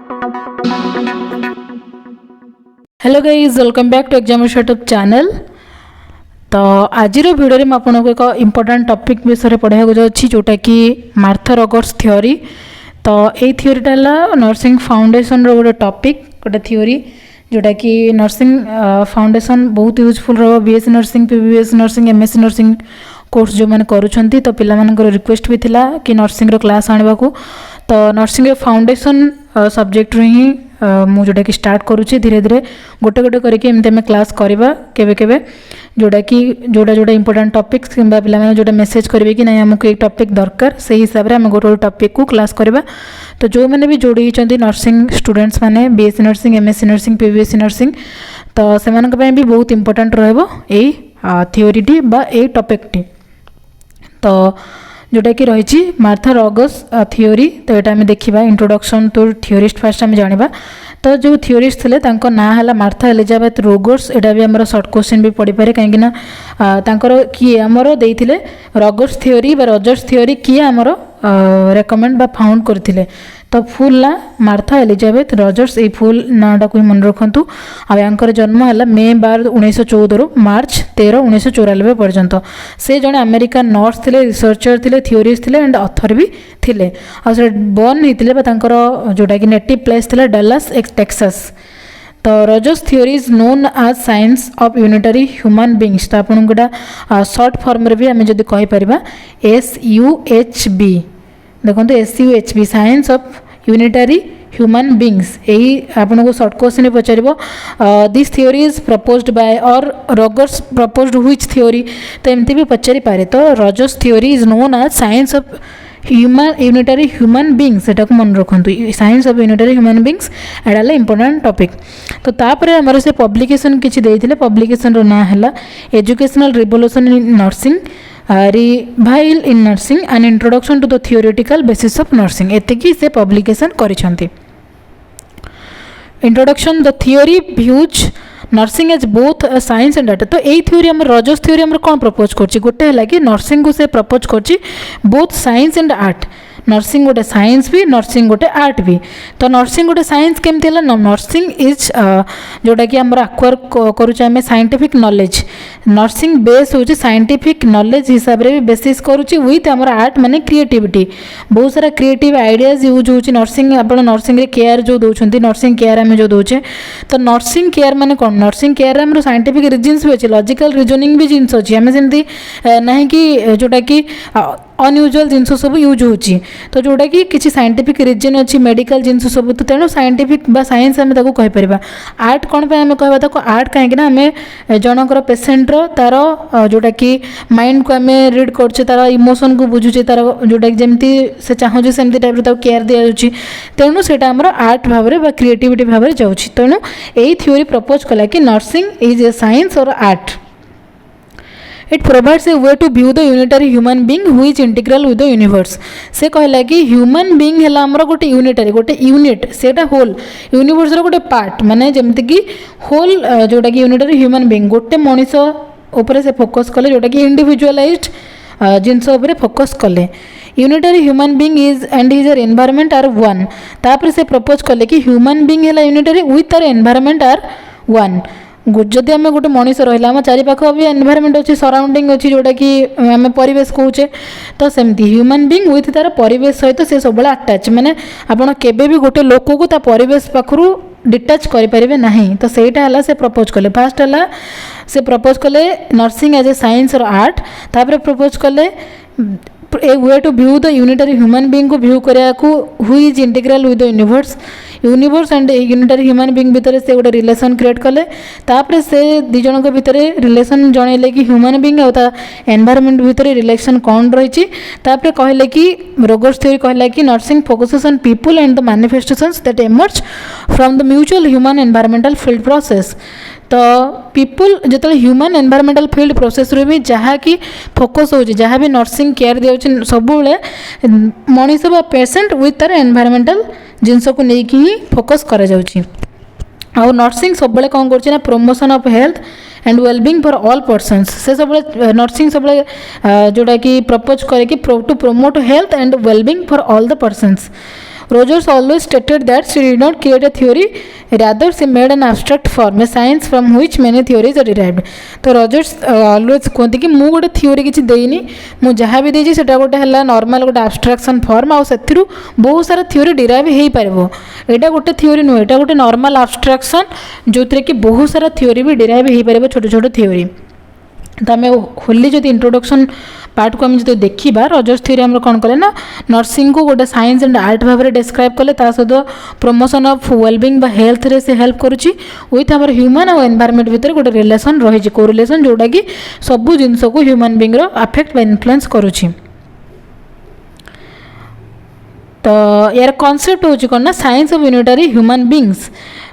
Hello guys, welcome back to exam YouTube channel. तो आज video में आपको एक इम्पोर्टेंट टॉपिक विषय पढ़ाया जाऊँगी जोटा कि मार्था रॉगर्स थ्योरी। तो ये थ्योरीटा है नर्सिंग फाउंडेशन रो गोटे टॉपिक, गोटे थ्योरी जोटा कि नर्सिंग फाउंडेशन बहुत यूजफुल रहा। BSc nursing, PBSC nursing, MSc nursing course जो मैंने करुँच तो पिलामानकर रिक्वेस्ट भी थिला कि नर्सिंग रो क्लास आने को। तो नर्सिंग फाउंडेशन सब्जेक्ट ही मुझे कि स्टार्ट करुँची धीरे धीरे गोटे गोटे करके एमती आम क्लास करवा केवे जोटा कि जोटा इंपोर्टेंट टॉपिक्स कि पे जोटा मेसेज करेंगे कि नहीं आमको एक टॉपिक दरकार से हिसाब से आम गोटे गोटे टॉपिक को क्लास करवा। तो जो मैंने भी जोड़ी नर्सिंग स्टूडेंट्स माने BSc nursing, MSc nursing, PBSC nursing, तो से भी बहुत इंपोर्टेंट रही थ्योरीटी बा ए टॉपिकटी। तो जोटा कि रही मार्था रॉगर्स थ्योरी। तो यहाँ आम देखा इंट्रोडक्शन टू थ्योरिस्ट फास्ट आम जाना। तो जो थ्योरिस्ट थे तांको ना है मार्था एलिजाबेथ रॉगर्स। यहाँ भी आमर सर्ट क्वेश्चन भी पड़ पारे कहीं किए आमर देते रॉगर्स थ्योरी रॉजर्स थ्योरी किए आमर रेकमेंड बा फाउंड करथिले। तो फुल ना मार्था एलिजाबेथ रॉजर्स, ये फुल नाटा को मन रखु। आंकर जन्म है मे 12 1914 रु मार्च 13 1994 पर्यंत। से जड़े अमेरिकन नर्स थे, रिसर्चर थे, थ्योरिस्ट थे एंड ऑथर भी थे। आसे बर्न होते जोटा कि नेटिव प्लेस थे डलास टेक्सास। तो Rogers theory is known as science of unitary human beings. तो आपन गोटा शॉर्ट फॉर्म रे भी आम जदि कहि परिबा SUHB देखो, SUHB science of unitary human beings. यही आपन को short question Pachar this theory is proposed by और रॉगर्स प्रपोज्ड व्हिच थ्योरी, तो एमती भी पचारि पारे। तो Rogers theory is known as science of unitary human beings, एटा को मन रखु science of unitary human beings. Etah important topic. तो तापर हमर से पब्लिकेशन किछि देइथिले, पब्लिकेशन रो ना हला educational revolution in nursing, revival in nursing and introduction to the theoretical basis of nursing. एतिकी से पब्लिकेशन करिसंती। Introduction the theory views nursing as both science and art. तो यही थ्योरी आम रॉजर्स थ्योरी आम कौन प्रपोज कर गोटे है कि नर्सिंग को से प्रपोज कर both science and art. Nursing गोटे साइंस भी, नर्सिंग गोटे आर्ट भी। तो नर्सिंग गोटे साइंस केमती है, नर्सिंग इज जोटा कि आमर आक्वायर करुचे साइंटिफिक नॉलेज। नर्सिंग बेस हो साइंटिफिक नॉलेज हिसाब से भी बेसिस करुच्ची विथ आमर आर्ट माने क्रिएटिविटी। बहुत सारा क्रिएटिव आइडियाज यूज हो नर्सिंग। आप नर्सिंग केयर जो दौरान नर्सिंग केयर आम जो दौचे, तो नर्सिंग केयर माने कौन, नर्सिंग केयर आम साइंटिफिक रिजन्स भी अच्छे, लॉजिकल रिजनिंग भी जिनस अच्छी। आम सेमती ना कि जोटा कि अनयूजुअल जिनस सब यूज होची। तो जोटा कि किसी साइंटिफिक रिजन अच्छी, मेडिकल जिनस सब। तो तेणु साइंटिफिक बा साइंस आम कहि परिबा। आर्ट कौन पे आम कहबा ताको आर्ट कहीं आम जनकर पेसेंटर तार जोटा कि माइंड को आम रीड करछे, तार इमोशन को बुझुचे, तार जोटा कि जमती से चाहूँ सेमती टाइप ताको केयर दिया जाउची। तेणु सेटा आमर आर्ट भाव में क्रिएटिविटी भाव में जाउची। तेणु यही थ्योरी प्रपोज कला कि नर्सिंग इज ए साइंस और art. It provides a way to view the unitary human being who is integral with the universe। से कहला कि ह्यूमन बीइंग है आमर गोटे यूनिटरी, गोटे यूनिट, सेटा होल यूनिवर्स रो गोटे पार्ट, माने जेमति कि होल जोटा कि यूनिटरी ह्यूमन बीइंग गोटे मनीष ऊपर से फोकस कले, जोटा कि इंडिविजुअलाइज्ड जिनस ऊपर फोकस कले। Unitary human being is and his her environment are one. तापर से प्रपोज कले कि ह्यूमन बीइंग है यूनिटरी विथ तार एनवायरनमेंट आर वन। जदि आम गोटे मनीष रहा आम चारिपाख भी एनवायरनमेंट अच्छी, सराउंडिंग अच्छी, जोटा कि आम परिवेश कौचे। तो सेमती ह्यूमन बीइंग विथ तार परिवेश सहित से सब अटैच, माने आपड़ केबे भी गोटे लोक को ता परिवेश पाखरु डिटाच करें ना। तो सहीटा है से प्रपोज कले। फास्ट है से प्रपोज कले नर्सिंग एज ए साइंस और आर्ट। तापर प्रपोज कले a way to view the unitary human being को व्यू करिया को who is integral with the universe and unitary human being भितर से गोटे रिलेशन क्रिएट कले। तापर से दी जनक भितर रिलेशन जनइले कि ह्यूमन बीइंग और एनवायरनमेंट भितर रिलेशन कौन रही। तापर कहले कि रॉगर्स थ्योरी कहला कि nursing focuses on people and the manifestations that emerge from the mutual human environmental field process. तो पीपुल जो ह्यूमन एनवायरमेंटल फील्ड प्रोसेस रे भी जहाँ कि फोकस हो जहाँ भी नर्सिंग केयर दिया सब मनीष बा पेसेंट विथ तार एनवायरमेंटल जिनस को लेकिन ही फोकस करा जाउची। आ नर्सिंग सब कौन कर promotion of health and wellbeing for all persons. से सब नर्सिंग सब जोटा कि प्रपोज करे कि to promote health and wellbeing for all the persons. Rogers always stated that she did not create a theory, rather she made an abstract form, a science from which many theories are derived. तो रजर्स always कहते कि मु गोटे theory किसी देनी मु जहाँ भी देजी सेटा गोटे है नॉर्मल गोटे एब्स्ट्रैक्शन फॉर्म आउ से बहुत सारा थ्योरी डिराइव हो पार यहाँ गोटे थ्योरी नुहे यहाँ गोटे नॉर्मल एब्स्ट्रैक्शन जो कि बहुत सारा थ्योरी भी डिराइव हो पार छोट छोट थ्योरी तो आम होली जो इंट्रोडक्शन पार्ट को आम जो देखा रजर्स थ्योरी आम कौन कले ना नर्सिंग को गोटे साइंस एंड आर्ट भाव में डिस्क्राइब कले सहित प्रमोशन ऑफ वेलबिंग बा हेल्थ रे से हेल्प करुच्ची विथ आम ह्यूमन और एनवायरनमेंट भितर गोटे रिलेशन रही कोरिलेशन जोटा कि सबू जिनस को ह्यूमन बीइंग रो अफेक्ट बा इन्फ्लुएंस करुच्ची तो यार कॉन्सेप्ट होची कौन ना science of unitary human beings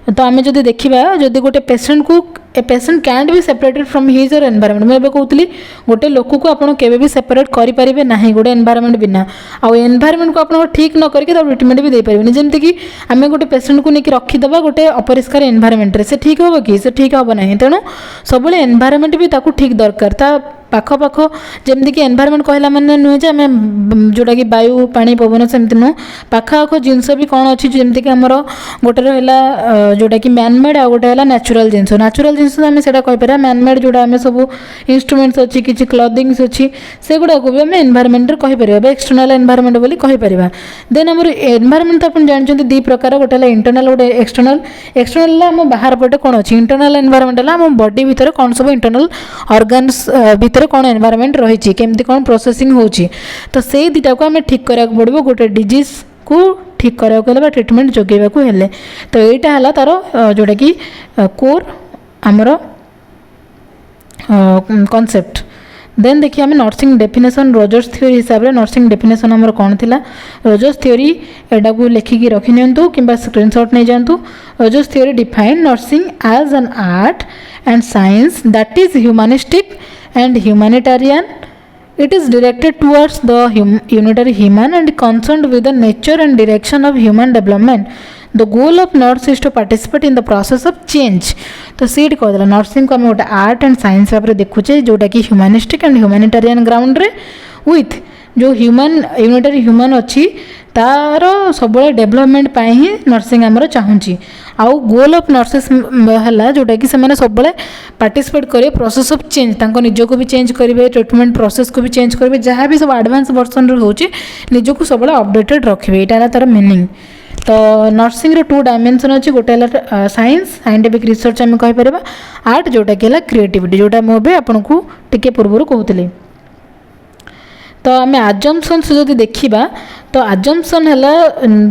तो आम जो देखा जदि गोटे पेसेंट को a patient can't be separated from his और एनवायरनमेंट मुझे कहती गोटे लोक को आप भी सेपरेट करेंगे ना गोटे एनवायरनमेंट बिना आउ एनवायरनमेंट को आप ठीक न करके ट्रिटमेंट भी दे पारे जमती कि आम गोटे पेसेंट को लेकिन रखीदे गोटे अपरिष्कार एनवायरनमेंट से ठीक हम कि से ठीक हम ना तेणु सब एनवायरनमेंट भी ठीक दरकार ता पाख पाख जमती कि एनवायरनमेंट कहला मैंने नुहे जे आम जोटा कि वायु पानी पवन सेमती नुह पाख आख जिनस भी कौन अच्छी जमती कि आमर गोटे रहा जोटा कि मैनमेड आ गोटे है नेचुरल जिनस नेचुरल जिनस आम से कहीपर मैनमेड जोटा आम सब इंस्ट्रुमेंट्स अच्छी किसी क्लथिंग्स अच्छी से गुड़ा को भी आम एनवायरनमेंट कहीपर एक्सटर्नाल एनवायरनमेंट बोली कहीपर देन आम एनवायरनमेंट तो आप जानते दी प्रकार गोटे है इंटरनाल गोटे एक्सटर्नाल एक्सटर्नाल आम बाहर पटे कौन अच्छी इंटरनाल एनवायरनमेंट है आम बॉडी भितर कौन सब इंटरनाल ऑर्गन्स भितर कौन एनवायरनमेंट रही केमती कौन प्रोसेसिंग होची तो से दुटा को आम ठीक करा पड़ो गोटे डिजीज को ठीक करा ट्रिटमेंट जोगेवा को हेले तो यहाँ है तार जोटा कि कोर आमर कॉन्सेप्ट देन देखिए आम नर्सिंग डेफिनेशन रजर्स थ्योरी हिसाब से नर्सिंग डेफिनेशन आमर कौन थी रजर्स थ्योरी एटा को लिखिकी रखि नियंतु किंबा स्क्रीनशॉट नहीं जातु Rogers theory define nursing as an art and science that is humanistic and humanitarian. It is directed towards the unitary human and concerned with the nature and direction of human development. The goal of nurse is to participate in the process of change. तो seat कहला nursing को आम गोटे art and science भाव में देखुचे जोटा कि humanistic and humanitarian ground रे विथ जो ह्यूमन यूनिटरी ह्यूमन अच्छी तार सब डेभलपमेंट ही नर्सिंग आमर चाहूँगी आउ गोल ऑफ नर्सेस है जोटा कि से सब पार्टिसिपेट करेंगे प्रोसेस ऑफ चेंज निज को भी चेंज करेंगे ट्रिटमेंट प्रोसेस को भी चेंज करेंगे जहाँ भी सब एडवांस वर्सन रोचे निजक सब अपडेटेड रखिए यहाँ तार मीनिंग तो नर्सिंग रो 2 डायमेंशन अच्छी गोटे है साइंस साइंटिफिक रिसर्च आम कहीपर आर्ट जोटा कि क्रिएटिविटी जोटा मुझे आपको टिके पूर्व कहती तो आम आजम्पसन्स जदि देखा तो आजम्पसन है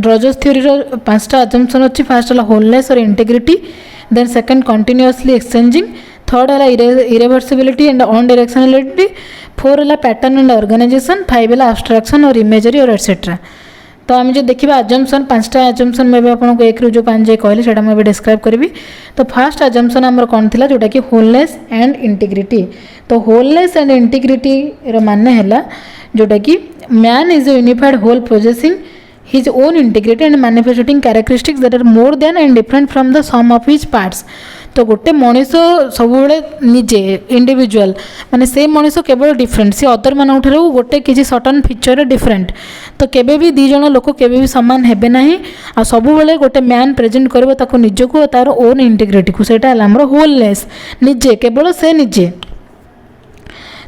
रजर्स थ्योरी 5टा आजम्पसन अच्छी फास्ट है होलनेस और integrity then second continuously exchanging third है इरेवर्सिबिलिटी एंड ऑन डायरेक्शनलिटी 4 है पैटर्न एंड ऑर्गेनाइजेशन 5 है एब्स्ट्रैक्शन और इमेजरी और एटसेट्रा तो आम जो देखा आजम्पसन 5टा आजम्पसन में आपको 1 रू जो 5 जाए कहली से मुझे डिस्क्राइब करी तो फास्ट आजम्पसन आमर कौन थी जोटा कि होलनेस एंड इंटीग्रिटी तो होलनेस एंड इंटीग्रिटी माने है जोटा कि man is a unified whole possessing his own integrity and manifesting characteristics that are more than and different from the sum of his parts तो गोटे मनीष सब निजे इंडिविजुअल माने से मनीष केवल डिफरेंट सी अदर मान गोटे किसी सर्टन फीचर डिफरेंट तो केबे भी दी जन लोक केबे भी सामान हेबे नहीं आ सब बेले गोटे मैन प्रेजेंट करिवो ताको निजको तार ओन इंटीग्रिटी को सेटा हमर होलनेस निजे केवल से निजे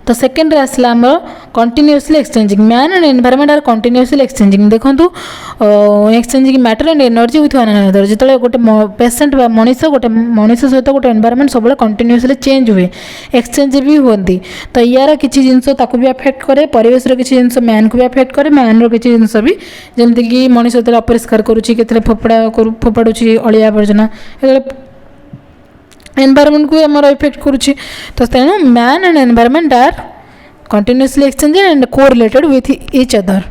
तो सेकेंड आसला आम continuously exchanging man and environment are continuously exchanging देखो exchanging matter and energy with one another जो गोटे पेसेंट गोटे मनीष सहित गोटे एनवायरनमेंट सब कंटिन्यूअसली चेंज हुए एक्सचेंज भी होती तो यार किसी जिनस भी अफेक्ट करे परिवेश किसी जिनस मैन को भी अफेक्ट करे मैन किसी जिनस भी जमीक कि मनीष जो अपरिष्कार करुच्ची फोपाड़ी अलिया आवर्जना एनवायरनमेंट को आमर इफेक्ट करुच्ची तो तेणु man and environment are continuously exchanging and correlated with each other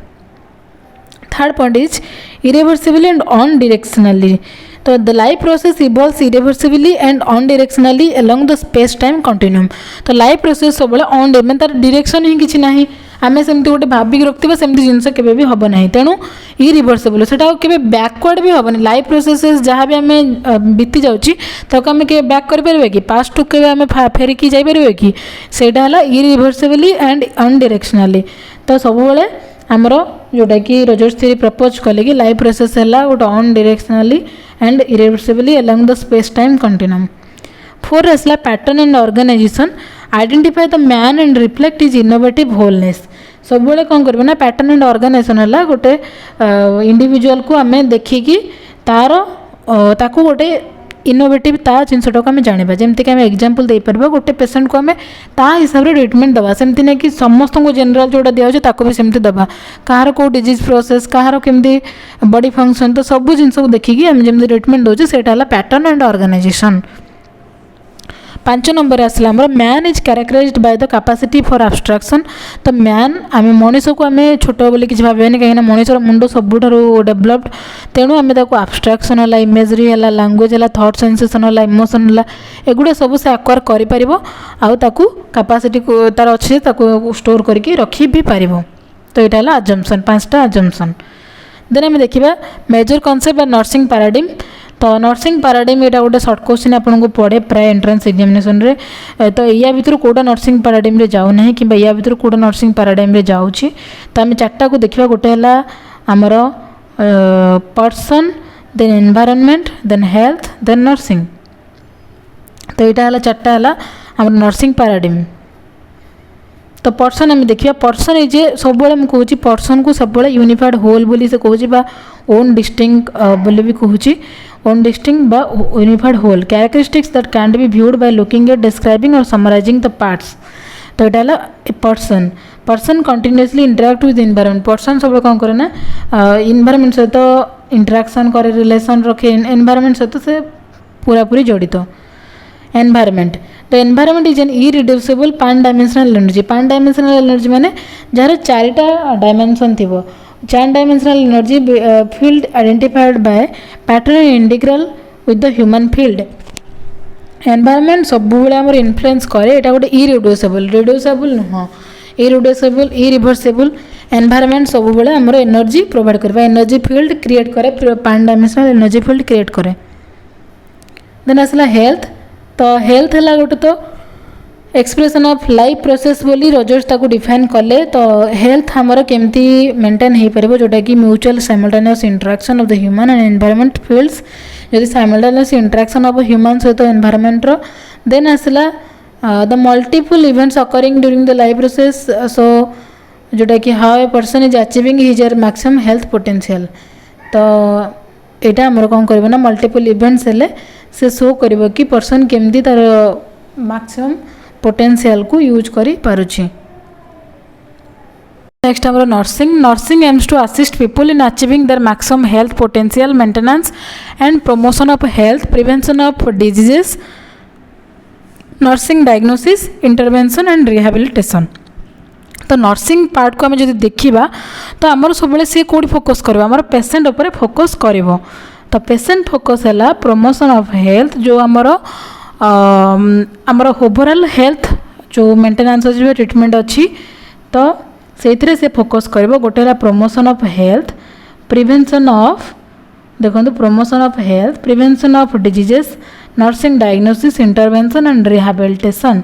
third point is irreversibly and unidirectionally तो the life process evolves irreversibly and unidirectionally along the space time continuum तो life process सब ऑन मैंने तार direction ही किसी ना आम सेमती गोटे भाविक रखा सेमती जिनस के भी हम ना तेणु इरिवर्सिबल से के बैकवर्ड भी हेनी लाइफ प्रोसेस जहाँ भी आम बीती जाऊँगी ताको आम के बैक करें कि पास्ट टू के आम फेरिकी जापर कि सेटा है इरिवर्सिबली एंड अनडायरेक्शनली तो सब आमर जोटा कि रोजर्स थ्योरी प्रपोज कले कि लाइफ प्रोसेस है गोटे unidirectionally and irreversibly along the space time continuum. 4 आसला pattern and organization identify the man and reflect is innovative wholeness. सब बेले कौन करें ना पैटर्न एंड ऑर्गेनाइजेशन है गोटे इंडिविजुअल को आम देखिकी तार ताकू गोटे इनोवेटिव ता जिनटा को आम जाना जमीक आम एग्जांपल दे पार गोटे पेसेंट को आम ता हिसाब से ट्रिटमेंट दवा सेमती नहीं कि समस्त को जनरल जोटा दिया भी सेमती दवा कହାର को डिजीज प्रोसेस कହାର केमती बॉडी फंक्शन तो सब जिन को देखिकी आम जमी ट्रिटमेंट दौचे से पैटर्न एंड ऑर्गेनाइजेशन। 5 नंबर आसला आमर man is characterized by the capacity for abstraction. तो मैन आम मनीष को आम छोट बोली किसी भावेनि कहीं मनीषर मुंड सबुठ डेभलप्ड तेणु आम एब्स्ट्रैक्शन है इमेजरी है लैंग्वेज है थॉट सेंसेशन है इमोशन है एगुड़ा सब से एक्वायर कर कैपेसिटी तार अच्छे स्टोर करके रखी भी पार। तो यहाँ है अजम्पशन 5टा अजम्पशन। देन आम देखा मेजर कॉन्सेप्ट बा नर्सिंग पैराडिम। तो नर्सिंग पैराडिम यहाँ गोटे सर्ट क्वेश्चन आपको पड़े प्राय एंट्रेंस एग्जामिनेशन रे तो या भितर कोटा नर्सिंग पैराडिम रे जाऊना कि या भितर कोटा नर्सिंग पैराडिम रे जाऊँगी। तो आम 4टा को देखा गोटे है आमर person then environment then health then nursing. तो यहाँ है 4टा है आम नर्सिंग पैराडिम। तो पर्सन आम देखिए पर्सन ए जे सब मुझे कहूँ पर्सन को सब यूनिफाइड होल बोली से कहूँ ओन डिस्टिंक्ट बोली भी कहूँ ओन डिस्टिंक्ट बा unified whole characteristics that can be viewed by looking at describing or summarizing the parts. तो यहाँ है person person continuously interact with environment person सब कौन करे ना इन्वायरमेंट सहित इंटरैक्शन करे रिलेशन रखे इन्वायरमेंट सहित से पूरा पूरी जड़ित। एनवायरमेंट तो environment is an irreducible pandimensional energy. Pandimensional energy माने जार 4टा डायमेंशन थी 4 dimensional energy field identified by pattern integral with the human field. Environment सब बेले आम इनफ्लुएंस करे यहाँ गोटे इरिड्यूसिबल रिड्यूसिबल नुह इरिड्यूसिबल इरिवर्सिबल एनवायरमेंट सब बेले आम एनर्जी प्रोवाइड करवा एनर्जी फील्ड क्रिएट करे pandimensional energy field create करे। देन आसला हेल्थ। तो हेल्थ है गोटे तो एक्सप्रेशन ऑफ लाइफ प्रोसेस बोली रोजर्स ताको डिफाइन कले। तो हेल्थ हमर केमती मेंटेन हो पार जोटा कि mutual simultaneous interaction of the human and environment fields जदि साइमल्टेनियस इंटरेक्शन ऑफ ह्यूमन सहित एनवायरमेंट रो। देन आसला the multiple events occurring during the life process so जोटा कि how a person is achieving his her maximum health potential. तो यहाँ आमर कौन कर ना मल्टीपल इवेंट्स हेले से शो कर कि पर्सन केमती तार मैक्सिमम पोटेंशियल को यूज करी पारुछि। नेक्स्ट आमर nursing. Nursing aims to assist people in achieving their maximum health potential maintenance and promotion of health prevention of diseases nursing diagnosis intervention and rehabilitation. तो nursing part को आम जो देखा तो आमर सब सी कौट फोकस कर पेसेंट उपर फोकस कर। तो पेसेंट फोकस है प्रमोशन ऑफ हेल्थ जो आमर ओवरऑल हेल्थ जो मेंटेनेंस अच्छी ट्रीटमेंट अच्छी तो से से फोकस कर गोटे है promotion of health prevention of देखो promotion of health prevention of diseases nursing diagnosis intervention and rehabilitation.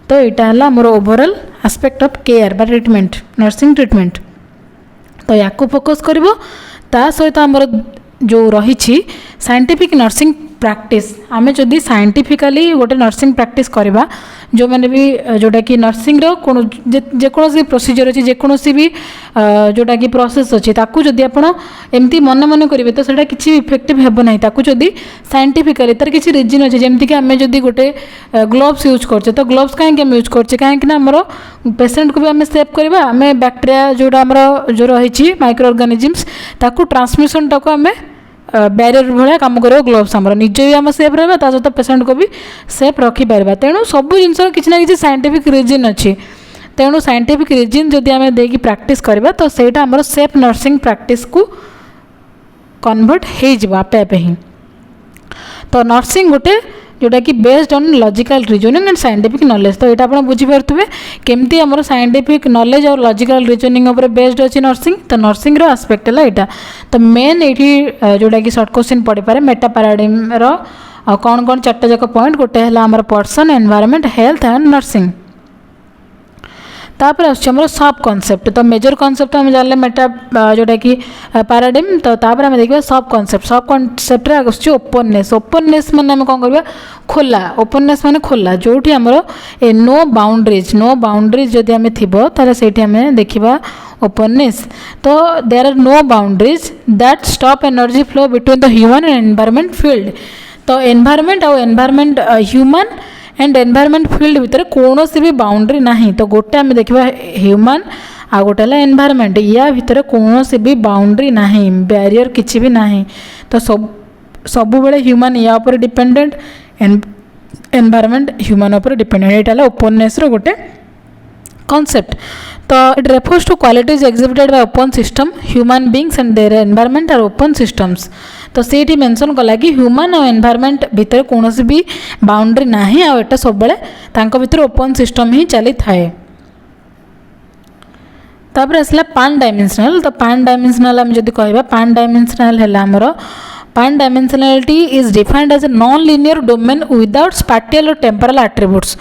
तो यहाँ है more overall aspect of care बा ट्रीटमेंट नर्सिंग ट्रीटमेंट। तो या फोकस कर सहित आमर जो रही साइंटिफिक नर्सिंग प्रैक्टिस आम जदि साइंटिफिकली गोटे नर्सिंग प्रैक्टिस करवा जो मैंने भी जोटा कि नर्सिंग जेकोसी प्रोसीजर अच्छी जेकोसी भी जोटा कि प्रोसेस अच्छी ताकू जदि आप एमती मन मन करेंगे तो सेटा किसी इफेक्टिव हेब ना ताकू जदि साइंटिफिकली तार किसी रिजन अच्छे जमीक आम जदि गोटे ग्लोव्स यूज करचे तो ग्लोव्स कहीं आम यूज करचे कहीं आमर पेसेंट को भी आम सेव करवा आम बैक्टेरिया जोटा आमर जो रही माइक्रो ऑर्गेनिजम्स ताकू ट्रांसमिशन टाक आम बैरियर भाया कम कर ग्लोव्स आमर निजे भी आम सेफ रहा सहित पेसेंट को भी सेफ रखिपर। तेणु सब जिन किसी ना कि साइंटिफिक रिजन अच्छी तेणु साइंटिफिक रिजन जदि आम देकी प्रैक्टिस करवा तो सहीटा आमर सेफ नर्सिंग प्रैक्टिस को कन्वर्ट हो आपे आपे ही। तो नर्सिंग गोटे जोटा कि based on logical reasoning and scientific knowledge. तो यहाँ आप बुझीपे केमती आमर साइंटिफिक नॉलेज और लॉजिकल रीजनिंग उपर बेस्ड अच्छी नर्सिंग। तो नर्सिंग रो एस्पेक्ट है यहाँ तो मेन ये जोटा कि शॉर्ट क्वेश्चन पड़ पारे मेटा पैराडाइम रो कौन कौन 4टा जाक पॉइंट गोटे है आमर person environment health and nursing. तापर आमर सब कॉन्सेप्ट तो मेजर कॉन्सेप्ट आम जानले मेटा जोटा कि पैराडिम तो तापर आम देखा सब कॉन्सेप्ट आस ओपननेस माने आम कौन करवा खोला ओपननेस माने खोला जोठी आमर ए नो बाउंड्रीज जदि आम थी ताले सेठी आम देखा ओपननेस तो there are no boundaries that stop energy flow between the human and environment field तो एनवायरनमेंट आउ environment human and environment field भितर कौन सी भी बाउंड्री नहीं तो गोटे आम देखा ह्यूमन आ गोटे है एनवायरनमेंट या भितर कौन सी भी बाउंड्री नहीं बैरियर किसी भी नहीं तो सब बेले ह्यूमन या ऊपर डिपेंडेंट एनवायरनमेंट ह्यूमन ऊपर डिपेंडेंट यहाँ ओपननेस गोटे concept तो it refers to qualities exhibited by open system human beings and their environment are open systems तो सेठी मेंशन कला कि ह्यूमन और एनवायरनमेंट भितर कौन भी बाउंड्री नहीं आटा सब बेले तांको भितर ओपन सिस्टम ही चली थाए तापर आसला पान डायमेंशनल तो पान डायमेंशनल आम जदि कहबा पान डायमेंशनल है आमर pandimensionality is defined as a non linear domain without spatial और टेम्पोरल एट्रिब्यूट्स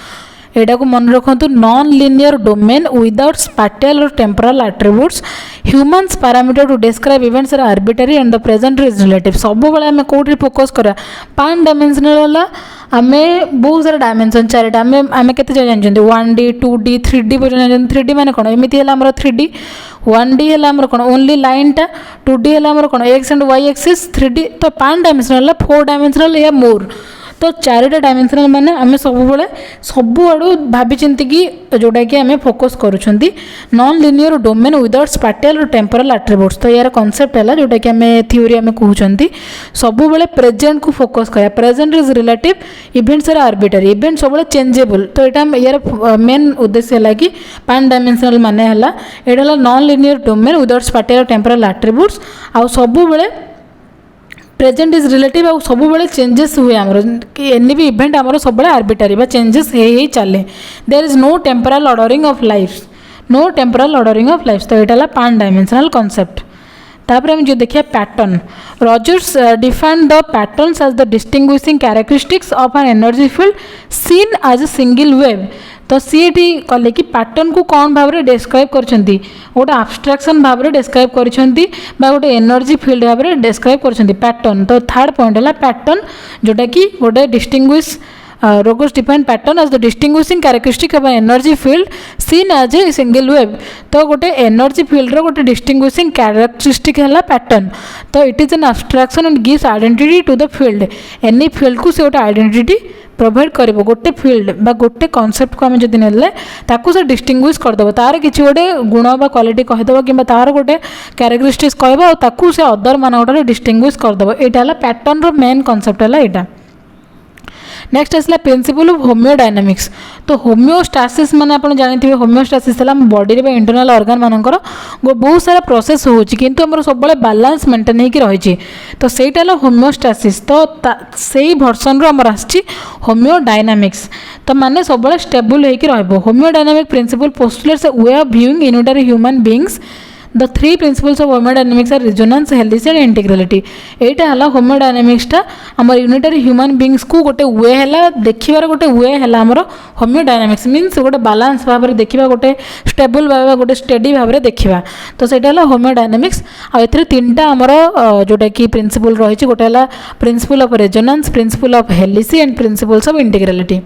एटा को मन रखु non linear domain without spatial और temporal attributes humans parameter to describe events are arbitrary and the present is relative सब बेले आम कौटी focus करा पान डायमेंशनल आम बहुत सारा डायमेंशन चारिटा आम के जानते 1D 2D 3D पर्यटन 3D मान कौन एमती है 3D 1D है कौन ओनली लाइनटा 2D है कौन x and Y axis 3D तो पान डायमेंशनल 4 डायमेंशनल या मोर तो चारिटा डायमेंशनल माने आम सब आड़ू भाभी चिंती जोटा कि आम फोकस करुँच non linear domain without spatial और टेम्पोरल एट्रिब्यूट्स तो यार कॉन्सेप्ट है जोटा कि आम थ्योरी आम कहते सब बेले प्रेजेंट को फोकस करा present is relative events are arbitrary event सब चेंजेबल तो यहाँ यार मेन उद्देश्य है कि पान डायमेंशनल माने है non linear domain without spatial और टेम्पोरल एट्रिब्यूट्स आ सब बेले प्रेजेंट इज रिलेटिव आ सब बेले चेंजेस हुए आमर कि एनी भी इवेंट आमर सब आर्बिटरी बा चेंजेस ही चले there is no temporal ordering of life तो यहाँ पान डायमेंशनल कॉन्सेप्ट तापर हम जो देखिए pattern Rogers define the patterns as the distinguishing characteristics of an energy field seen as a single wave तो सी कले कि पैटर्न को कौन भाव में डिस्क्राइब कर गोटे आब्स्ट्राक्शन भाव में डिस्क्राइब कर गोटे एनर्जी फील्ड भाव में डिस्क्राइब कर पैटर्न तो थर्ड पॉइंट है पैटर्न जोटा कि गोटे distinguish Rogers defined pattern as the distinguishing characteristic of an energy field seen as a single wave तो गोटे एनर्जी फील्ड रो गोटे डिस्टिंग्विशिंग कैरेक्टरिस्टिक है पैटर्न तो it is an abstraction and gives identity to the field any field को से गोटे identity provide कर गोटे फील्ड बा गोटे कॉन्सेप्ट को आम जब नेले ताकू से डिस्टिंग्विश करदेव तार किसी गोटे गुण बा क्वालिटी कहीदेव कि तार गोटे कैरेक्टरिस्टिक्स कहब ताकू से अदर मान डिस्टिंग्विश करदेव यहाँ है पैटर्न रो मेन कॉन्सेप्ट है यहाँ नेक्स्ट आसला प्रिंसिपल ऑफ होमियोडायनामिक्स तो होमियोस्टासिस माने आपण जानते हैं होमियोस्टासिस है बॉडी रे इंटरनल ऑर्गन मानकर बहुत सारा प्रोसेस होची किंतु हमर सब बळे बैलेंस मेंटेन होई रही तो सेटा होमियोस्टासिस तो सेही वर्सन रो हमर आछि होमियोडायनामिक्स तो माने सब बळे स्टेबल होई रहबो homeodynamic principle postulates a way of viewing unitary human beings The three principles of homeodynamics are resonance, healthy and integrality. एटा हला homeodynamics टा हमर यूनिटरी ह्यूमन बीइंग्स को गोटे वे हला देखिबार गोटे वे हला हमर homeodynamics मींस गोटे बैलेंस भाव रे देखिबा गोटे स्टेबल भाव गोटे स्टेडी भाव रे देखिबा तो सेटा हला homeodynamics आ एथरे तीनटा हमर जोटा कि प्रिंसिपल रही छि गोटे हला principle of resonance principle of helicy and principles of integrality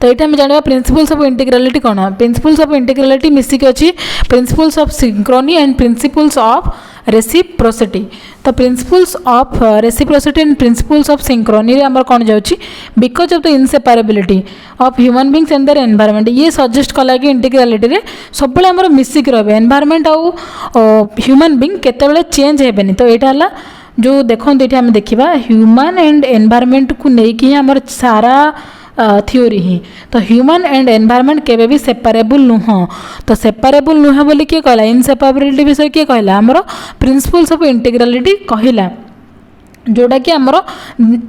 तो ये जाना प्रिंसिपल्स ऑफ इंटीग्रलिटी कौन प्रिंसिपल्स ऑफ इंटीग्रलिटी मिसिक अच्छी principles of synchrony and principles of reciprocity तो principles of reciprocity and principles of synchrony आम कौन जाऊँगी because of the inseparability of human beings and their environment ये सजेस्ट कला कि इंटीग्रलिटी रे सब आम मिसिक रही एनवायरनमेंट आउ ह्यूमन बीइंग केते चेंज हेबेनी तो यहाँ है जो देखो ये आम देखा ह्यूमन एंड एनवायरनमेंट को लेकिन आम सारा थ्योरी ही तो ह्यूमन एंड एनवायरनमेंट केबे भी सेपारेबल नुह तो सेपारेबल नुह बोली किए कहला इनसेपारेबिलिटी विषय किए कहला हमरो प्रिंसिपल्स ऑफ इंटीग्रलिटी कहला जोटा कि आमर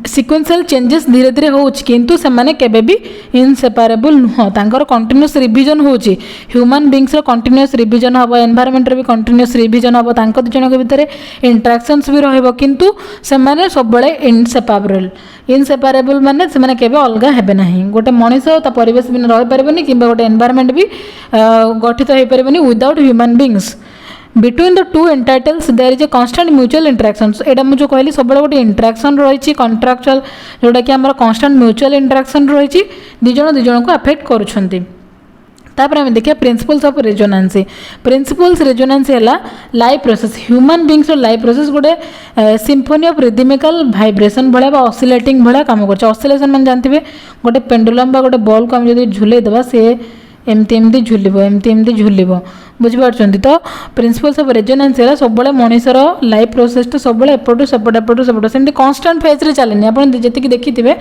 सिक्वेन्शियल चेंजेस धीरे धीरे हो किंतु से माने केबे भी इनसेपारेबल नुह तांकर कंटिन्यूअस रिविजन होची ह्यूमन बीइंग्स रो कंटिन्यूअस रिविजन हबो एनवायरनमेंट रे भी कंटिन्यूअस रिविजन हबो तांको दुजन के भितर इंटरेक्शंस भी रहबो किंतु से माने सब बळे इनसेपारेबल माने से माने केबे अलगा हेबे नाही गोटे मनीष ता परिवेश बिना रहि परबनी किबा गोटे एनवायरनमेंट भी गठित होई परबनी without human beings between the two entities there is a constant mutual interaction एटा मुझे कहली सब गोटे इंटरेक्शन रही कॉन्ट्रैक्चुअल जोटा कि आम कांस्टेंट म्यूचुअल इंटरेक्शन रही दिज को अफेक्ट करुँच तापर आम देखिए principles of resonance principles resonance है life process human beings life process गोटे सिम्फोनी ऑफ रिदमिकल वाइब्रेशन भाया ऑसिलेटिंग भाया काम कर ऑसिलेशन मैंने जानते गोटे पेंडुलम बा गोटे बॉल को आम जो झुले देवा सी एमती एमती झुलिब एमती झुलिब बुझीपार तो प्रिंसिपल्स ऑफ रेजोनेंस है सब मनीषर लाइफ प्रोसेस तो सब एपटू सेपट एपटू सेपट सेमती कन्स्टांट फेज्रे चलेनि आप जी देखिथे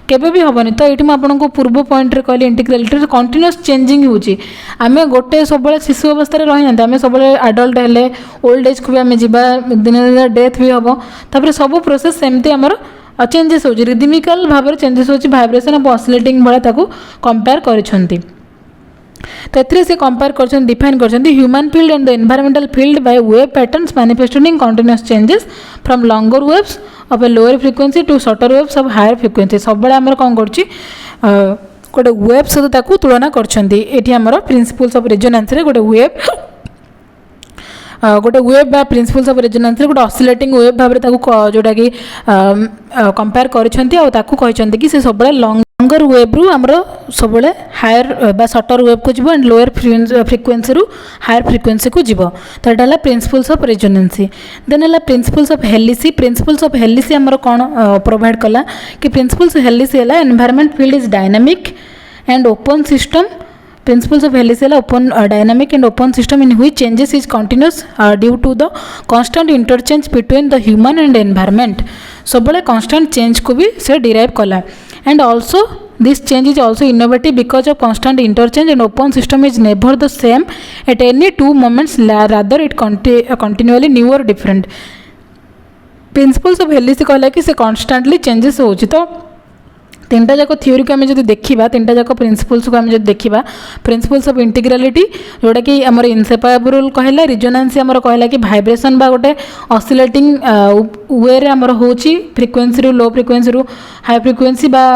केबे भी हेनी तो ये आपको पूर्व पॉइंट रे कहली इंटीग्रालिटी कंटिन्यूअस चेंजिंग होची आमे गोटे सब शिशु अवस्था रही ना आम सब एडल्ट हेले ओल्ड एज को भी आम जा दिन दिन डेथ भी हम तापर सब प्रोसेस सेमती आमर चेंजेस हो रिदमिकल भाव चेंजेस हो वाइब्रेशन ऑफ ऑसिलेटिंग भाया कंपेयर करिसेंती तो एथिरे से कंपेयर कर डिफाइन कर human field and the environmental field by wave patterns manifested in continuous changes from longer waves of a lower frequency to shorter waves of higher frequency सब आमर कौन कर गोटे वेव सहित तुलना कर प्रिंसिपल्स ऑफ रेजोनेंस रे गोटे वेव बा प्रिंसिपल्स ऑफ रेजोनेंस रे गोटे ऑसिलेटिंग वेव भाव जोटा कि कंपेयर कर कि से सब लॉन्गर वेव रु आमर सब हायर बा शॉर्टर वेव को जीव एंड लोअर फ्रिक्वेंसी रु हायर फ्रिक्वेंसी को जीव तो यहाँ है प्रिंसिपल्स ऑफ रेजोनेंस देन है प्रिंसिपल्स ऑफ हेलिसी प्रिंसिपल्स ऑफ हेलिसी आमर कौन प्रोवाइड कला कि प्रिंसिपल्स हेलिसी है environment field is dynamic and open system Principles of Helis है open dynamic and open system in which changes is continuous due to the constant interchange between the human and environment. सब बड़े constant change को भी से derive कला and also this change is also innovative because of constant interchange and open system is never the same at any two moments rather it continually new or different. Principles of Helis कहला कि से constantly changes होची तो तीन जाक theory को आम जो देखा तीन जाक प्रिंसिपल्स को आम जो देखा प्रिंसिपल्स ऑफ इंटीग्रालिटी जोटा कि आम इनसेपारेबल कहला रिजोनेंस आम कहला कि वाइब्रेशन बा गोटे ऑसिलेटिंग वे रे आमर होची फ्रिक्वेंसी रु लो फ्रिक्वेंसी रु हाई फ्रिक्वेंसी बा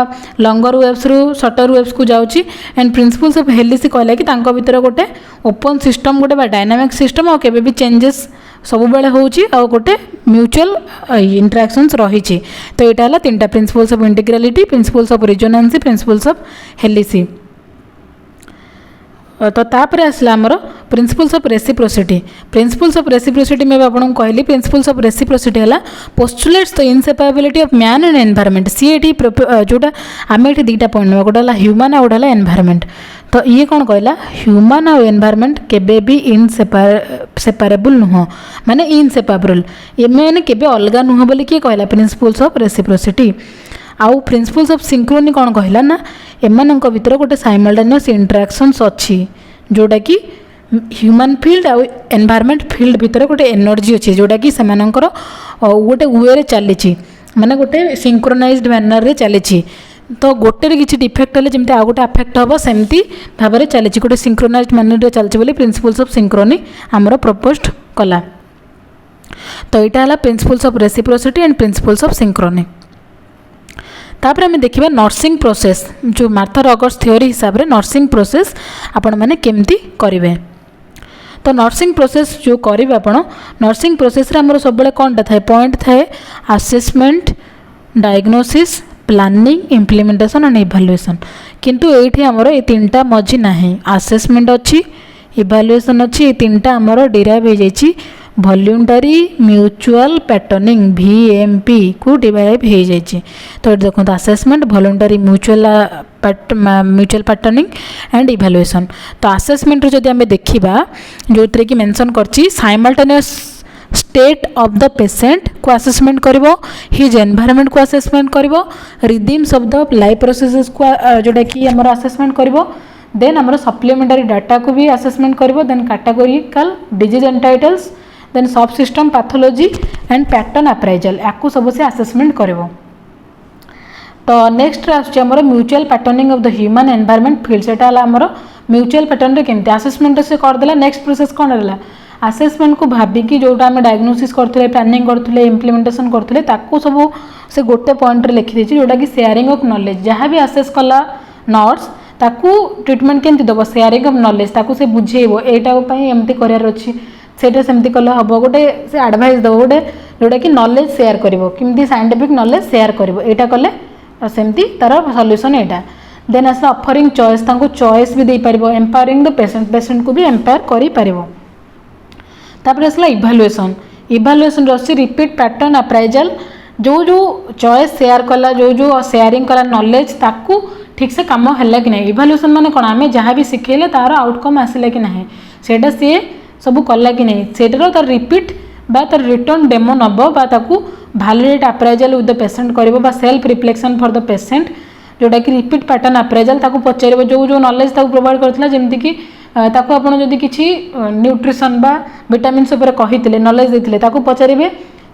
लॉन्गर वेव्स रु शॉर्टर वेव्स को जाउची एंड प्रिंसिपल्स ऑफ हेलिस कहला कि तांको भीतर गोटे ओपन सिस्टम गोटे बा डायनामिक सिस्टम और केबे भी चेंजेस सब बेले होची आ गोटे म्यूचुअल इंटरेक्शंस रही तो यहाँ है तीन principles of integrality principles of resonance principles of helicy तो तापर आसला आमर प्रिंसिपल्स ऑफ रेसिप्रोसिटी में आपको कहली प्रिंसिपल्स ऑफ रेसिप्रोसिटी है postulates the inseparability of man and environment सी ये जोटा आम ये दुईटा पॉइंट ना गोटे ह्यूमन आ गोटे एनवायरनमेंट तो ये कौन कहला ह्यूमन आ एनवायरनमेंट केबे भी सेपारेबल नुह माने इनसेपारेबल ये मैंने केबे अलगा नुह बोली किए कहला प्रिंसिपल्स ऑफ रेसिप्रोसिटी आउ प्रिंसिपल्स ऑफ सिंक्रोनी कौन कहला ना एमानक भितर गोटे साइमल्टेनियस इंटरेक्शंस अच्छी जोटा कि ह्यूमन फील्ड आउ एनवायरनमेंट फील्ड भितर गोटे एनर्जी अच्छी जोटा कि सेमानकर गोटे वे रे चली माने गोटे सिंक्रोनाइज्ड मैनर रे चली तो गोटे किसी डिफेक्ट हेल्ले जमी आउ गोटे अफेक्ट हम सेमती भाव में चली गोटे सिंक्रोनाइज्ड मैनर रे चलती प्रिंसिपल्स ऑफ सिंक्रोनी आमर प्रपोज्ड कला तो यहाँ है principles of reciprocity and principles of Synchrony तापर आम देखा नर्सिंग प्रोसेस जो मार्था रॉगर्स थ्योरी हिसाब से नर्सिंग प्रोसेस आपण मैंने केमती करेंगे तो नर्सिंग प्रोसेस जो करेंगे आप नर्सिंग प्रोसेस आमर सब कौनटा थाए पॉइंट थाए assessment diagnosis planning implementation and evaluation किंतु ये आमर ये तीनटा मझी ना आसेसमेंट अच्छी इभालुएसन अच्छी ये तीनटा आमर डिराइव हो जाइए वॉल्यूंटरी म्यूचुअल पैटर्निंग VMP को डिराइव हो जाइए तो देखो assessment voluntary mutual patterning and evaluation तो आसेसमेंट जदि आम देखा जो कि मेंशन करछि simultaneous state of the patient को असेसमेंट करिवो हिज एनवायरनमेंट को असेसमेंट करिवो rhythms of the life processes को जोटा कि हमर असेसमेंट करिवो देन हमर सप्लीमेंटरी डाटा को भी असेसमेंट करिवो then categorical disease entities then subsystem pathology and pattern appraisal या सब से आसेसमेंट करिवो। तो नेक्स्ट आसमर mutual patterning of the human environment field सेटा आमर म्यूचुअल पैटर्न रे केमती आसेसमेंट से करदेला। नेक्स्ट प्रोसेस कौन रहा आसेसमेंट को भाविकी जोटा आम डायग्नोसिस करते प्लानिंग करते इम्प्लीमेंटेशन करते सब से गोटे पॉइंट रे लिखी देछि जोटा कि शेयरिंग ऑफ नॉलेज जहाँ भी आसेस कला नर्स ताकू ट्रीटमेंट केमती दब शेयरिंग ऑफ नॉलेज ताकू से बुझेइबो एटा एमती करार अच्छी सेटा सेमती कले हम गोटे से एडवाइस दब गोटे जोटा कि नॉलेज शेयर करिवो केमती साइंटिफिक नॉलेज शेयर करिवो एटा कले सेमती तार सॉल्यूशन एटा। देन आसला ऑफरिंग चॉइस तांको चॉइस भी दे पारिबो एम्पावरिंग द पेशेंट को भी एम्पावर करि पारिबो। तापर आसला इभालुएसन इभालुएसन रसी रिपीट पैटर्न अप्राइजल जो जो चॉइस शेयर कला जो शेयरिंग कला नॉलेज ताकू ठीक से काम है कि नहीं इभालुएसन माने कोन आमे जहाँ भी शिखेले तार आउटकम आसिला कि नहीं सेटा सी सब कला कि नहीं सेटार तार रिपीट बा तार रिटर्न डेमो नब बा ताकू validate appraisal with the patient करिवो बा self reflection for the patient जोटा कि रिपीट पैटर्न अप्राइजल ताकू पचारिबो जो नॉलेज ताकू प्रोवाइड करथिला जेमति कि ताकू आपण जदि किछि न्यूट्रिशन बा विटामिन्स ऊपर कहिथिले नॉलेज देथिले ताकू पचारिबे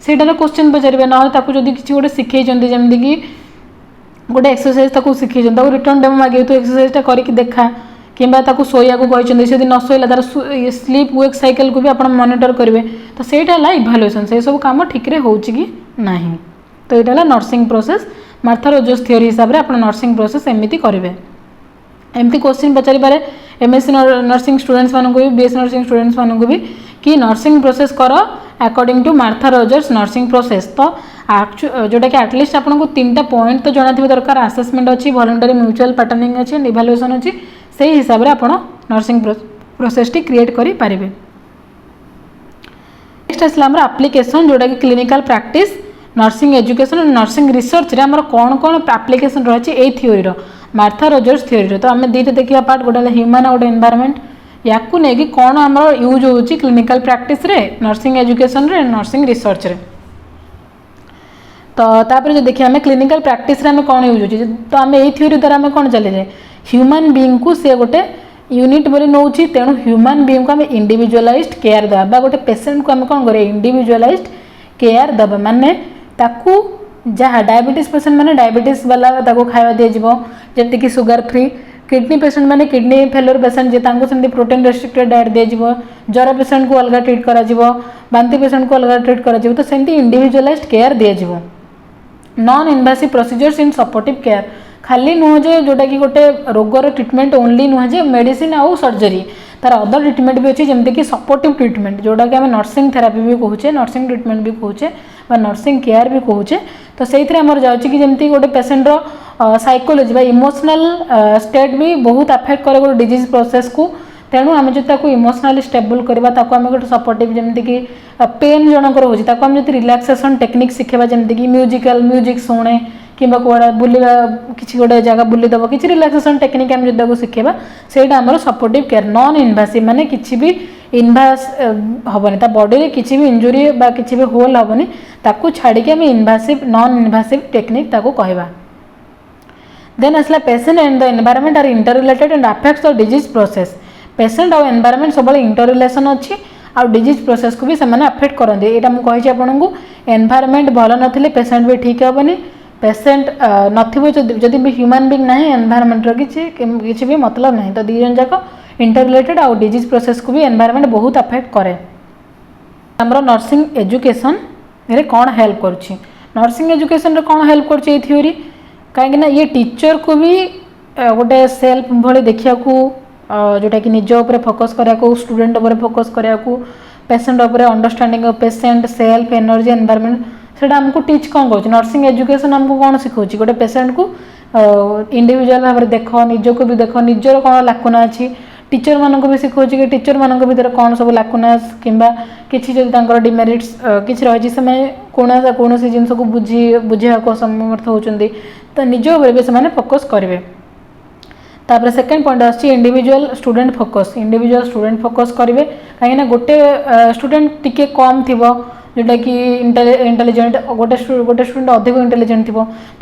सेटार क्वेश्चन पचारिबे न ताकू जदि किछि गोटे सिखै जंदी जेमति कि गोटे एक्सरसाइज ताकू सिखै जंदी ताकू रिटर्न डेमो मागे तो एक्सरसाइजटा करिक देखा किंबा ताकू सोया को कहते से न शोला तार स्लीप वेक साइकिल को भी आप मॉनिटर करेंगे तो सहीटा इभालुएसन से सब काम ठीक रे होउछि कि नहीं। तो यहाँ nursing process Martha Rogers theory हिसाब से आप नर्सिंग प्रोसेस एमती करेंगे। एमती क्वेश्चन पचारि पारे एमएससी नर्सिंग स्टूडेंट्स मानक भी बीएससी नर्सिंग स्टूडेंट्स मानक भी कि नर्सिंग प्रोसेस कर according to Martha Rogers nursing process. तो जोटा कि एटलिस्ट आपको 3टा पॉइंट तो जाना दरकार आसेसमेंट अच्छी वॉलंटरी म्यूचुअल पैटर्निंग अच्छी इभालुएसन अच्छी से हिसाब से आप नर्सिंग प्रोसेस टी क्रिएट करि पारिबे। नेक्स्ट आसला हमर एप्लीकेशन जोटा कि क्लिनिकल प्रैक्टिस नर्सिंग एजुकेशन और नर्सिंग रिसर्च रे हमर कोन कोन एप्लीकेशन रही ए थ्योरी रो मार्था रोजर्स थ्योरी रो। तो आम दुईटा देखा पार्ट गोटे ह्यूमन और गोटे एनवायरनमेंट या कौन आम यूज होची क्लिनिकल प्रैक्टिस रे नर्सिंग एजुकेशन रे नर्सिंग रिसर्च रे। तो तापर जो देखिए आम क्लिनिकल प्रैक्टिस रे आम कौन यूज होची तो आम ए थ्योरी द्वारा आम कौन चले जाए ह्यूमन बीइंग को से गोटे यूनिट बोली नौ तेणु ह्यूमन बीइंग को आम इंडिविजुअलाइज्ड केयर दबा गोटे पेशेंट को आम कौन करें इंडिविजुअलाइज्ड केयर दबा माने ताकू जहाँ डायबिटीज पेशेंट माने डायबिटीज वाला ताकू खाଇବା दिज्व जमती कि सुगर फ्री किडनी पेशेंट माने किडनी फेलियर पेशेंट जे तांको सेमती प्रोटीन रेस्ट्रिक्टेड डाइट दिज्व ज्वर पेशेंट को अलग ट्रीट करा जिवो बांती पेशेंट को अलग ट्रीट करा जिवो। तो सेमती इंडिविजुअलाइज्ड केयर दिज्व non invasive procedures in supportive care खाली नुह जे जोटा कि गोटे रोगर ट्रीटमेंट ओनली नुह जे मेडिसिन आउ सर्जरी तार अदर ट्रीटमेंट भी अच्छी जमती कि सपोर्टिव ट्रीटमेंट जोटा कि आम नर्सिंग थेरापी भी कहूचे नर्सिंग ट्रीटमेंट भी कहूचे बा नर्सिंग केयर भी कहूचे। तो से आमर जाऊँगी कि जमती गोटे पेशेंटर साइकोलोजी बा इमोशनल स्टेट भी बहुत अफेक्ट करे गोटे डिजीज प्रोसेस को तेणु आम जो इमोशनली स्टेबल करवा आम गोटे सपोर्टिव जमती कि पेन जनकर होम जो रिलैक्सेशन टेक्निक शिखेबा जमती कि म्यूजिक शुणे कि बुलवा किसी गोटे जगह बुलीदब कि रिलैक्सेशन टेक्निक आम जो शिखेबा सेटा आमर सपोर्टिव केयर नॉन इनवासिव माने किसी भी इनवास हेनी ता बॉडी रे किसी भी इंजुरी बा किसी भी होल हेनी ताकू छाड़ी आम इनवासिव नॉन इनवासिव टेक्निक ताकू कहवा। देन आसला patient and the environment are interrelated and affects the disease process patient और एनवायरनमेंट सब इंटर रिलेशन अच्छी आ डिजीज प्रोसेस को भी से अफेक्ट करते यहाँ मुझे आपको एनवायरनमेंट भल नथिले पेशेंट भी ठीक हेनी पेशेंट नथिबो जदि भी ह्यूमन बीइंग नाही एनवायरनमेंट रो किछि भी मतलब नहीं। तो दी जन जाक इंटर रिलेटेड आ डिजीज प्रोसेस को भी एनवायरनमेंट बहुत अफेक्ट करे। हमरो नर्सिंग एजुकेशन रे कौन हेल्प करुछि नर्सिंग एजुकेशन रे कौन हेल्प करुछि ए थ्योरी कहीं ना ये टीचर को भी गोटे सेल्फ भली देखिया को जोटा कि निज ऊपर फोकस करिया स्टूडेंट ऊपर फोकस करिया पेशेंट ऊपर understanding of patient self energy environment सेटा हमको टीच कौन कौन नर्सिंग एजुकेशन हमको कौन सिखाऊँ गोटे पेशेंट को इंडिविजुअल भाव में देख निज को भी देख निजर कौन लाकुना अच्छी टीचर मानक भी सिखाऊँ कि टीचर मान भर कौन सब लाकुना किंबा किसी जब डिमेरिट्स किसी रही कौन जिन को बुझा समर्थ होती तो निज ऊपर भी से फोकस करेंगे। तापर सेकेंड पॉइंट आछि इंडिविजुअल स्टूडेंट फोकस करेंगे कहीं गोटे स्टूडेंट टिके कम थिबो जोटा कि इंटेलिजेंट गोटे स्टूडेंट अधिक इंटेलिजेंट थी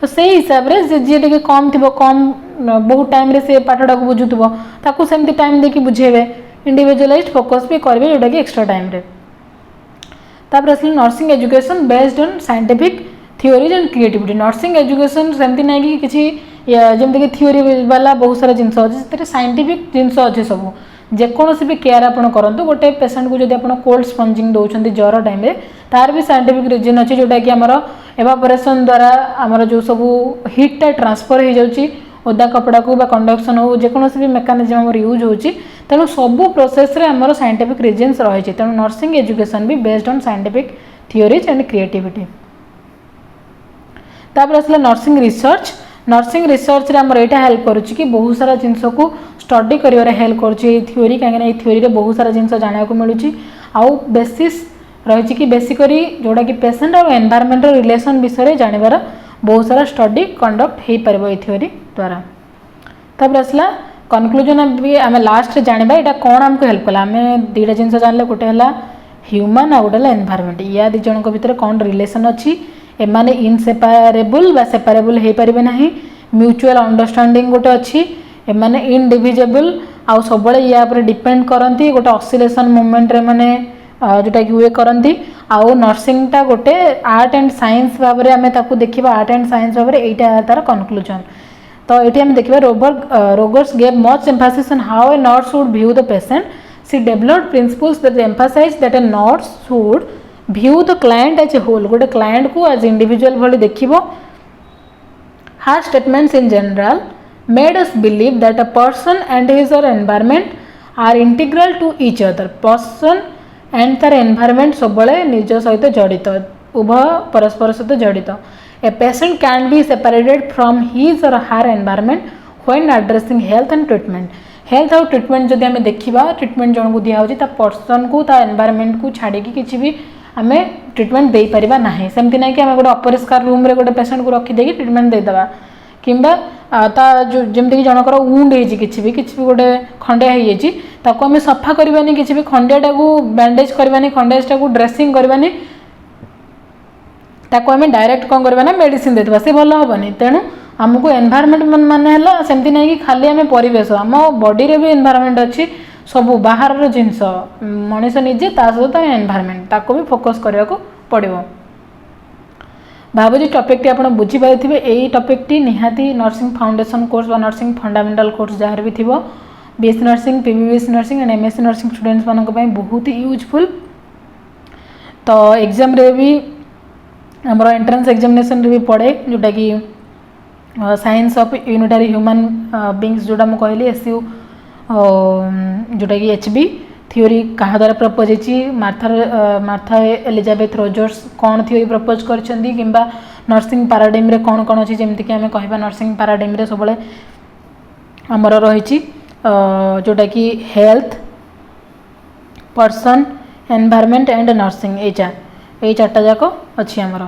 तो से हिसाब से जी टे कम थी कम बहुत टाइम रे से पाठटा को बुझुथबो ताकू सेमती टाइम देखि बुझेबे इंडिविजुअलाइज्ड फोकस भी करेंगे जोटा कि एक्स्ट्रा टाइम रे। तापर आसले nursing education based on scientific theories and creativity nursing education सेमती ना कि किसी जमती कि थियोरी वाला बहुत सारा जिनस अच्छे साइंटिफिक जिनस अच्छे सब जेकोसी भी केयर आप करूँ गोटे पेसेंट को जब आप कोल्ड स्पंजिंग दौरान ज्वर टाइम तार भी साइंटिफिक रिजन अच्छी जोटा कि आमर एवापोरेशन द्वारा आमर जो सब हिटा ट्रांसफर हो जाऊँगी ओदा कपड़ा को कंडक्शन हो जेकोसी भी मेकानिजम आमर यूज होची तेणु सबू प्रोसेस रे आमर साइंटिफिक रिजन्स रही तेणु नर्सिंग एजुकेशन भी based on scientific theories and creativity तापर आसला नर्सिंग रिसर्च रे आमर एटा हेल्प करुच्ची कि बहुत सारा जिनस को स्टडी करिवारे हेल्प करुच्ची थियोरी कहीं थियोरी रे बहुत सारा जिनस जाना को मिलूची आउ बेसिस रही कि बेसिकली जोड़ा कि पेसेंट और एनवायरमेंट रिलेशन विषय जानवर बहुत सारा स्टडी कंडक्ट हो पार ये थियोरी द्वारा तापर आसला कनक्लूजन भी आम लास्ट जाना यहाँ कौन आमको हेल्प कला आम दुटा जिन जानले गोटे है ह्यूमन आ गोटे एनवायरमेंट या दी जन भितर कौन रिलेशन अच्छी एमाने इनसेपारेबल बा सेपारेबल हो पारे ना म्यूचुअल अंडरस्टैंडिंग गोटे अच्छी एमाने इनडिविजेबल आउ सब या डिपेंड करती गोटे ऑसिलेशन मूवमेंट रे माने जोटा कि वे करती आउ नर्सिंगटा गोटे आर्ट एंड साइंस भाव में आम देखा आर्ट एंड साइंस भाव में यहाँ तार कनक्लूजन तो ये आम देखा Rogers gave much emphasis on how a nurse should view the patient she developed principles that emphasize that a nurse should view the client as a whole गोटे client को एज इंडिविजुअल भली देखिबो her statements in general made us believe that a person and his और environment are integral to each other person and तार environment सब निज सहित जड़ित उभय परस्पर सहित जड़ित a patient can be separated from his और हार environment when addressing health and health और ट्रिटमेंट जदि आम देखा ट्रिटमेंट जन को दिखाई पर्सन को एनवायरमेंट को छाड़ी किसी भी आम ट्रिटमेंट दे पारिबा नाही सेमती ना कि आम गोटे अपरिष्कार रूम रे गोटे पेशेंट को रखीदे ट्रिटमेंट देदेबा किंबा ता जो जमती जनकर वुंड होती किसी भी गोटे खंडिया हो आम सफा करवानी किसी भी खंडियाटा को बैंडेज करवानी खंडियाटा को ड्रेसिंग करवानी ताको आम डायरेक्ट कौन करवा ना मेडिसिन देदेबा से भल हेनी तेणु आमको एनवायरमेंट मान है सेमती ना कि खाली आम परिवेश आम बॉडी रे भी एनवायरमेंट अच्छी सब बाहर जिनस मनीष निजे ता सहित एनवायरमेंट ताको भी फोकस करने को पड़ो भावुँ टॉपिक आप बुझीपारे यही टॉपिक निहाती नर्सिंग फाउंडेशन कोर्स बा नर्सिंग फंडामेंटल कोर्स जहाँ भी थी BSc nursing PBBSc nursing and MSc nursing students मानक बहुत ही यूजफुल तो एग्जाम रे भी आमर एंट्रेंस एग्जामिनेशन रे भी पड़े जोटा कि science of unitary human beings जोटा मुझे कहली एसयू जोटा कि एचबी थियोरी क्या द्वारा प्रपोज होती मार्था एलिजाबेथ रोजर्स कौन थियोरी प्रपोज करछंदी किंबा नर्सिंग पैराडाइम रे कौन कौन अच्छी जमती कि आम कह नर्सिंग पैराडाइम रे सब आमर रही जोटा कि health person environment and nursing यही चार्टा जाक अच्छी आमर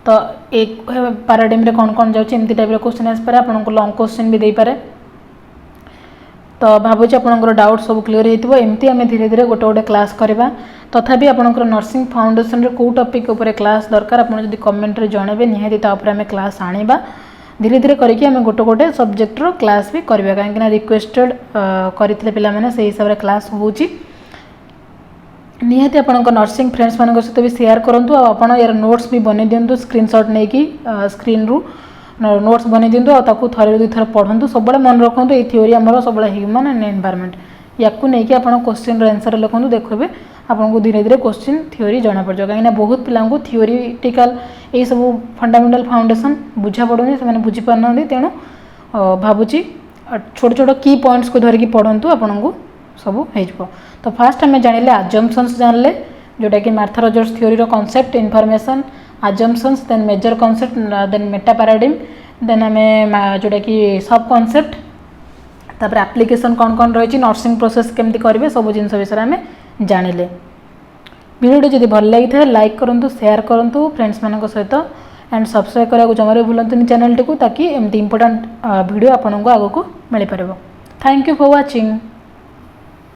तो एक पैराडाइम रे कौन कौन जाऊँगी एमती टाइप क्वेश्चन आसपे आपको लॉन्ग क्वेश्चन भी दे पारे तो भावुँ आपंकर डाउट सब क्लीयर होती एमती आम धीरे धीरे गोटे गोटे क्लास करवा तथापि आपंकर नर्सिंग फाउंडेशन रे को टॉपिक उपर क्लास दरकार आप कमेंट रे जनइबे निहाती तापर आम क्लास आनिबा धीरे धीरे करके आम गोटे गोटे सब्जेक्ट रो क्लास भी करवा कहीं रिक्वेस्टेड करते पे से हिसाब से क्लास होची निहाती आपंकर नर्सिंग फ्रेंड्स मान सहित भी शेयर करूँ आप यार नोट्स भी बन दिंतु स्क्रीनशॉट नहीं कि स्क्रीन रू नोट्स बन दिंतु और थरे दुई थर पढ़ु सब मन रखु ये थियोरी आमर सब ह्यूमन एंड एनवायरमेंट या नहीं आप क्वेश्चन आंसर लिखुँ देखिए आपको धीरे धीरे क्वेश्चन थियोरी जना पड़ जाए कहीं बहुत पिला थियोरीटिकल ये सब फंडामेंटल फाउंडेशन बुझा पड़ूनी से बुझीपार ना तेणु भावुँ छोट छोट की पॉइंट्स को धरिकी पढ़ु आपन को सब हो तो फास्ट आम जानिले अजम्पशंस जानले जोटा कि Martha Rogers theory concept information assumptions then major concept then metaparadigm देन आम जोटा कि सब कॉन्सेप्ट तापर एप्लिकेशन कौन कौन रही नर्सिंग प्रोसेस केमती करेंगे सब जिन विषय में जानिले वीडियो जब भल लगी था लाइक करूँ शेयर करूँ फ्रेंड्स मान सहित एंड सब्सक्राइब करने को जमा भी भूलुनी चैनल टी ताकि एमती इंपोर्टेंट वीडियो आपको आगे को मिल पार। Thank you for watching.